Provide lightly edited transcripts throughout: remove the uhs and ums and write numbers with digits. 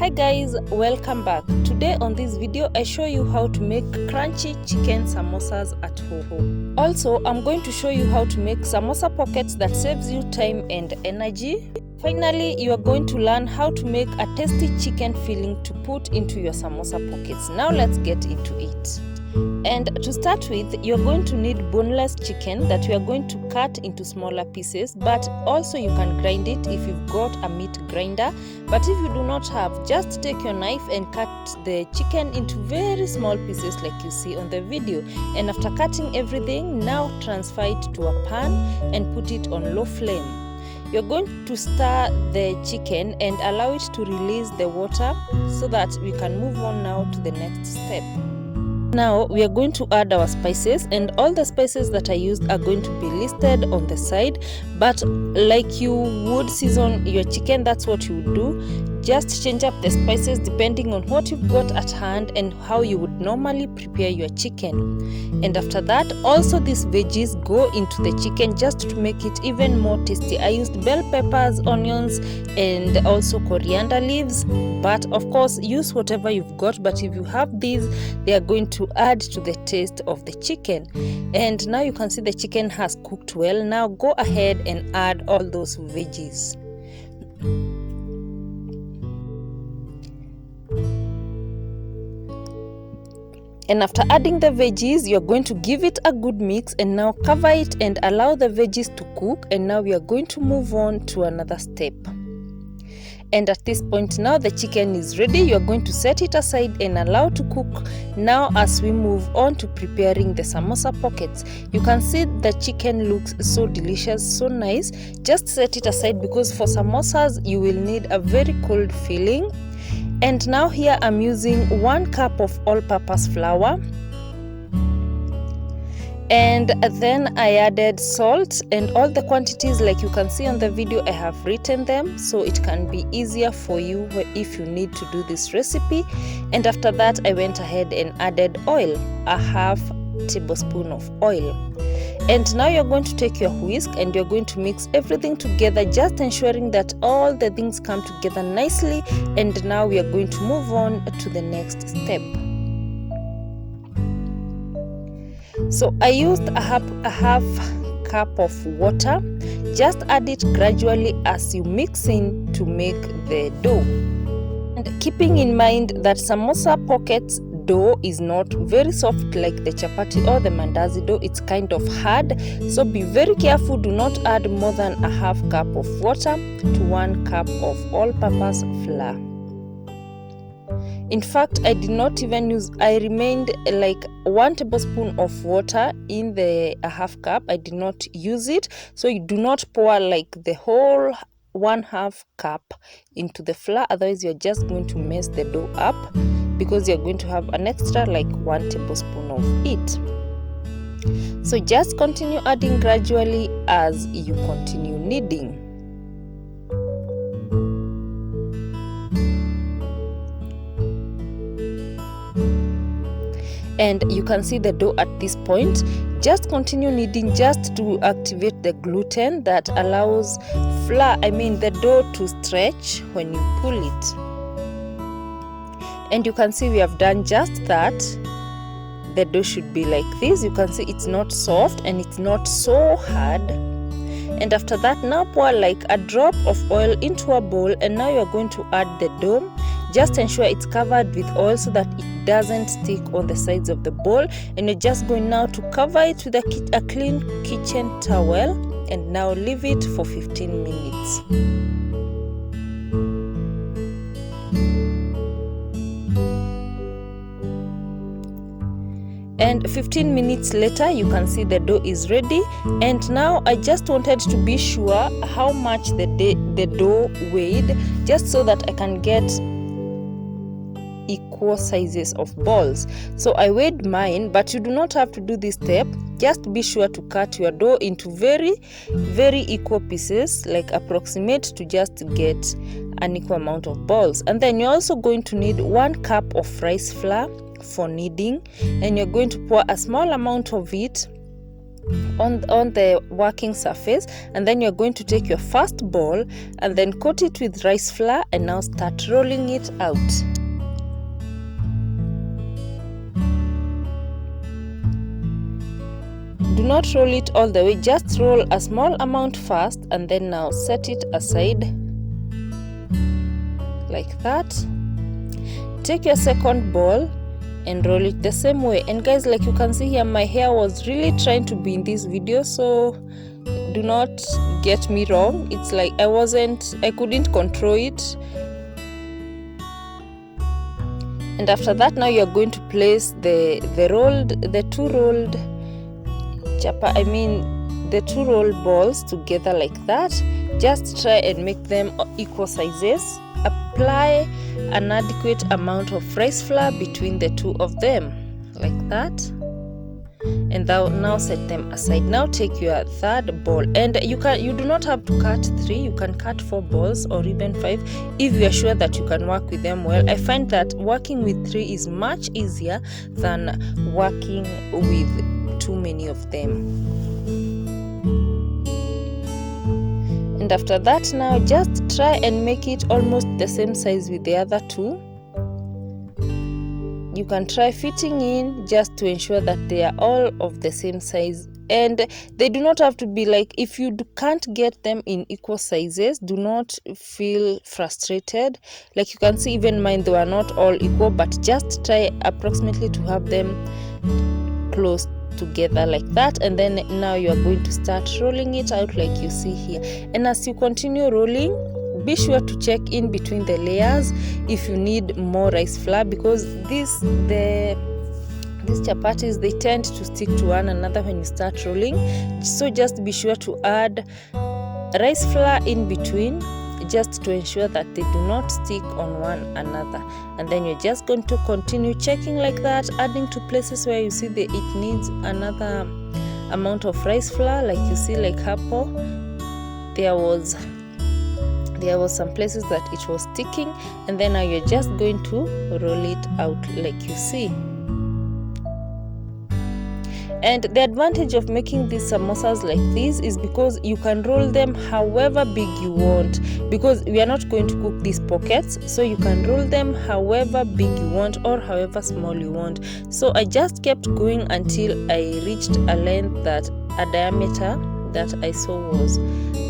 Hi guys, welcome back. Today on this video I show you how to make crunchy chicken samosas at home. Also, I'm going to show you how to make samosa pockets that saves you time and energy. Finally, you are going to learn how to make a tasty chicken filling to put into your samosa pockets. Now let's get into it. And to start with, you're going to need boneless chicken that we are going to cut into smaller pieces, but also you can grind it if you've got a meat grinder. But if you do not have, just take your knife and cut the chicken into very small pieces like you see on the video. And after cutting everything, now transfer it to a pan and put it on low flame. You're going to stir the chicken and allow it to release the water so that we can move on now to the next step. Now we are going to add our spices, and all the spices that I used are going to be listed on the side, but like you would season your chicken, that's what you would do. Just change up the spices depending on what you've got at hand and how you would normally prepare your chicken. And after that, also these veggies go into the chicken just to make it even more tasty. I used bell peppers, onions, and also coriander leaves, but of course use whatever you've got. But if you have these, they are going to add to the taste of the chicken. And now you can see the chicken has cooked well. Now go ahead and add all those veggies. And after adding the veggies, you're going to give it a good mix and now cover it and allow the veggies to cook. And now we are going to move on to another step. And at this point now the chicken is ready. You're going to set it aside and allow to cook. Now as we move on to preparing the samosa pockets, you can see the chicken looks so delicious, so nice. Just set it aside because for samosas you will need a very cold filling. And now here I'm using 1 cup of all-purpose flour. And then I added salt, and all the quantities like you can see on the video I have written them so it can be easier for you if you need to do this recipe. And after that I went ahead and added oil, a half tablespoon of oil. And now you're going to take your whisk and you're going to mix everything together, just ensuring that all the things come together nicely. And now we are going to move on to the next step. So I used a half cup of water. Just add it gradually as you mix in to make the dough. And keeping in mind that samosa pockets dough is not very soft like the chapati or the mandazi dough, it's kind of hard, so be very careful. Do not add more than a half cup of water to 1 cup of all-purpose flour. In fact, I did not even use, I remained like 1 tablespoon of water in the half cup. I did not use it, so you do not pour like the whole 1/2 cup into the flour, otherwise you're just going to mess the dough up because you're going to have an extra like 1 tablespoon of it. So just continue adding gradually as you continue kneading. And you can see the dough at this point. Just continue kneading just to activate the gluten that allows the dough to stretch when you pull it. And you can see we have done just that. The dough should be like this. You can see it's not soft and it's not so hard. And after that, now pour like a drop of oil into a bowl, and now you're going to add the dough. Just ensure it's covered with oil so that it doesn't stick on the sides of the bowl. And you're just going now to cover it with a clean kitchen towel and now leave it for 15 minutes. And 15 minutes later, you can see the dough is ready. And now I just wanted to be sure how much the dough weighed, just so that I can get equal sizes of balls. So I weighed mine, but you do not have to do this step. Just be sure to cut your dough into very equal pieces, like approximate, to just get an equal amount of balls. And then you're also going to need 1 cup of rice flour for kneading, and you're going to pour a small amount of it on the working surface, and then you're going to take your first ball and then coat it with rice flour and now start rolling it out. Do not roll it all the way, just roll a small amount first and then now set it aside like that. Take your second ball and roll it the same way. And guys, like you can see here, my hair was really trying to be in this video, so do not get me wrong. It's like I couldn't control it. And after that, now you're going to place the two rolled balls together like that. Just try and make them equal sizes. Apply an adequate amount of rice flour between the two of them like that, and now set them aside. Now take your third ball, and you do not have to cut 3, you can cut 4 balls or even 5 if you are sure that you can work with them well. I find that working with 3 is much easier than working with too many of them. And after that, now just try and make it almost the same size with the other 2. You can try fitting in just to ensure that they are all of the same size, and they do not have to be like, if you can't get them in equal sizes, do not feel frustrated. Like you can see, even mine, they were not all equal, but just try approximately to have them close together like that. And then now you are going to start rolling it out like you see here. And as you continue rolling, be sure to check in between the layers if you need more rice flour, because these chapatis, they tend to stick to one another when you start rolling. So just be sure to add rice flour in between, just to ensure that they do not stick on one another. And then you're just going to continue checking like that, adding to places where you see that it needs another amount of rice flour. Like you see, like Hapo, there was some places that it was sticking, and then now you're just going to roll it out like you see. And the advantage of making these samosas like this is because you can roll them however big you want, because we are not going to cook these pockets, so you can roll them however big you want or however small you want. So I just kept going until I reached a diameter that I saw was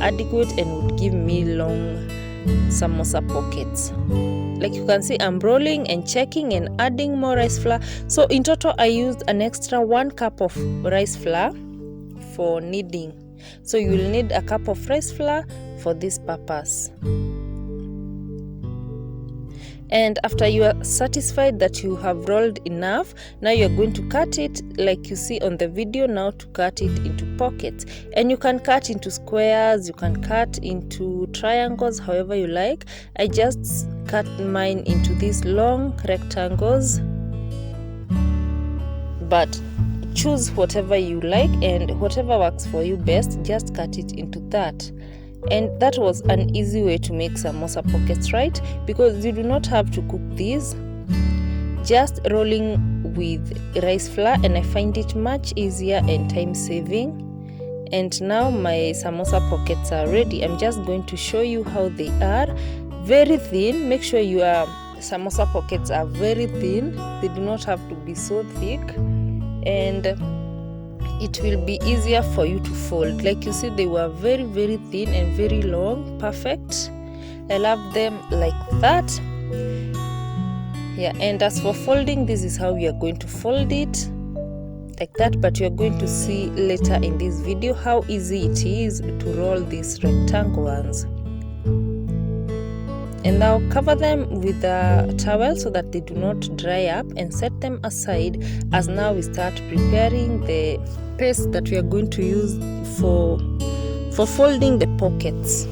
adequate and would give me long samosa pockets. Like you can see, I'm rolling and checking and adding more rice flour. So in total, I used an extra 1 cup of rice flour for kneading. So you will need a cup of rice flour for this purpose. And after you are satisfied that you have rolled enough, now you're going to cut it like you see on the video, now to cut it into pockets. And you can cut into squares, you can cut into triangles, however you like. I just cut mine into these long rectangles, but choose whatever you like, and whatever works for you best, just cut it into that. And that was an easy way to make samosa pockets, right? Because you do not have to cook these, just rolling with rice flour, and I find it much easier and time saving. And now my samosa pockets are ready. I'm just going to show you how they are. Very thin. Make sure your samosa pockets are very thin. They do not have to be so thick, and it will be easier for you to fold. Like you see, they were very, very thin and very long. Perfect. I love them like that. Yeah, and as for folding, this is how we are going to fold it, like that. But you're going to see later in this video how easy it is to roll these rectangle ones. And now cover them with a towel so that they do not dry up, and set them aside as now we start preparing the paste that we are going to use for folding the pockets.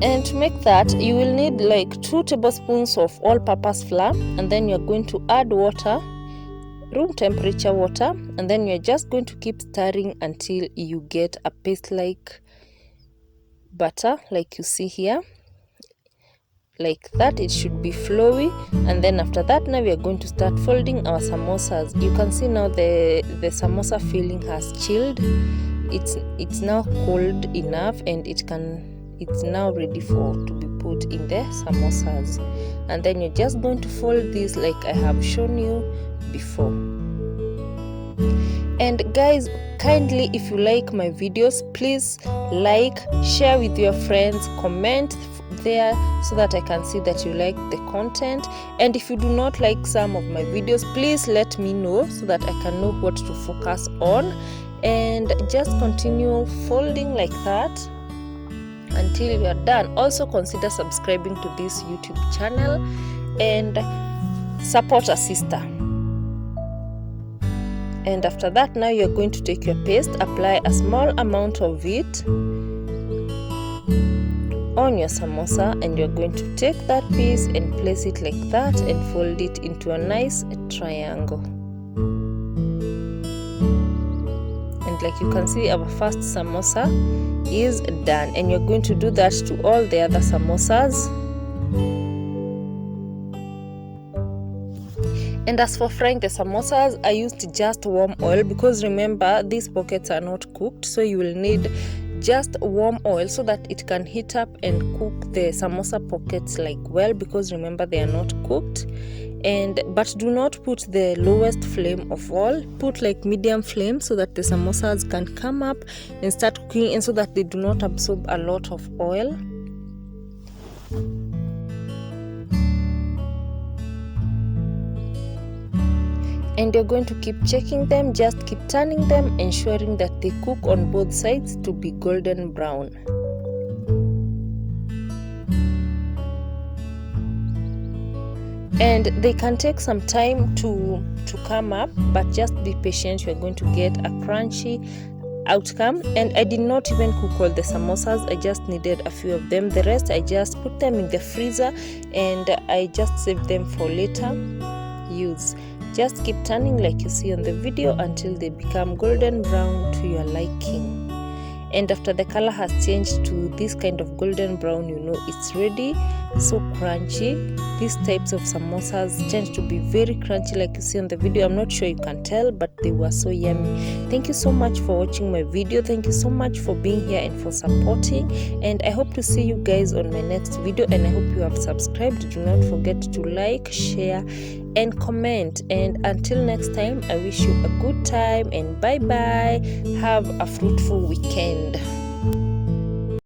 And to make that, you will need like 2 tablespoons of all-purpose flour, and then you're going to add water, room temperature water, and then you're just going to keep stirring until you get a paste like butter, like you see here. like that. It should be flowy, and then after that now we are going to start folding our samosas. You can see now the samosa filling has chilled. It's now cold enough, and it's now ready to be put in the samosas. And then you're just going to fold this like I have shown you before. And guys, kindly, if you like my videos, please like, share with your friends, comment there so that I can see that you like the content. And if you do not like some of my videos, please let me know so that I can know what to focus on. And just continue folding like that until you are done. Also consider subscribing to this YouTube channel and support a sister. And after that, now you're going to take your paste, apply a small amount of it on your samosa, and you're going to take that piece and place it like that and fold it into a nice triangle. And like you can see, our first samosa is done, and you're going to do that to all the other samosas. And as for frying the samosas, I used just warm oil because remember these pockets are not cooked, so you will need just warm oil so that it can heat up and cook the samosa pockets like well, because remember they are not cooked. But do not put the lowest flame of all, put like medium flame so that the samosas can come up and start cooking, and so that they do not absorb a lot of oil. And you're going to keep checking them, just keep turning them, ensuring that they cook on both sides to be golden brown. And they can take some time to come up, but just be patient. You're going to get a crunchy outcome. And I did not even cook all the samosas, I just needed a few of them. The rest I just put them in the freezer and I just saved them for later use. Just keep turning like you see on the video until they become golden brown to your liking. And after the color has changed to this kind of golden brown, you know it's ready. So crunchy. These types of samosas tend to be very crunchy like you see on the video. I'm not sure you can tell, but they were so yummy. Thank you so much for watching my video. Thank you so much for being here and for supporting. And I hope to see you guys on my next video. And I hope you have subscribed. Do not forget to like, share, and comment. And until next time, I wish you a good time and bye bye. Have a fruitful weekend.